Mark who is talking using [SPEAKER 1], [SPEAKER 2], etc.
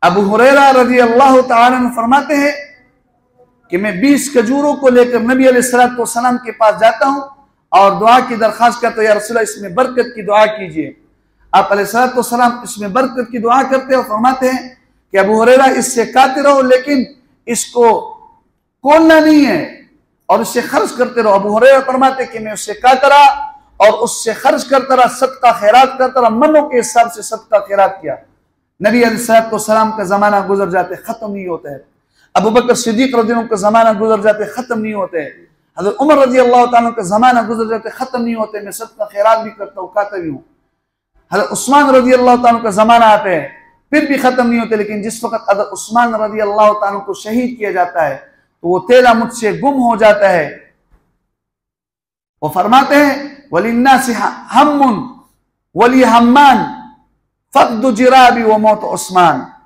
[SPEAKER 1] अबू हुरैरा रज़ी अल्लाह ताला अन्हु फरमाते हैं कि मैं 20 खजूरों को लेकर नबी अलैहिस्सलातु वस्सलाम के पास जाता हूं और दुआ की दरख्वास्त करता हूं, या रसूलल्लाह इसमें बरकत की दुआ कीजिए। आप अलैहिस्सलातु वस्सलाम इसमें बरकत की दुआ करते हैं और फरमाते हैं कि अबू हुरैरा इससे खाते रहो, लेकिन इसको खोलना नहीं है और इससे खर्च करते रहो। अबू हुरैरा फरमाते कि मैं उससे खाता रहा और उससे खर्च करता रहा, सदका खैरात करता रहा, मनों के हिसाब से सदका खैरात किया। नबी अलैहिस्सलाम का जमाना गुजर जाते, खत्म नहीं होते हैं। अबू बकर सिद्दीक रज़ी अल्लाह का जमाना गुजर जाते, खत्म नहीं होते हैं। हज़रत उमर रज़ी अल्लाह ताला का जमाना गुजर जाते, खत्म नहीं होते। मैं सदका खैरात भी करता हूँ, खाता भी हूँ। हज़रत उस्मान रज़ी अल्लाह ताला का जमाना आते हैं, फिर भी खत्म नहीं होते। लेकिन जिस वक्त हज़रत उस्मान रज़ी अल्लाह ताला को शहीद किया जाता है तो वो तेला मुझसे गुम हो जाता है। वो फरमाते हैं वलिन्नासि हम्मुन वली हम्मान फक़्दु जिराबी व मौत उस्मान।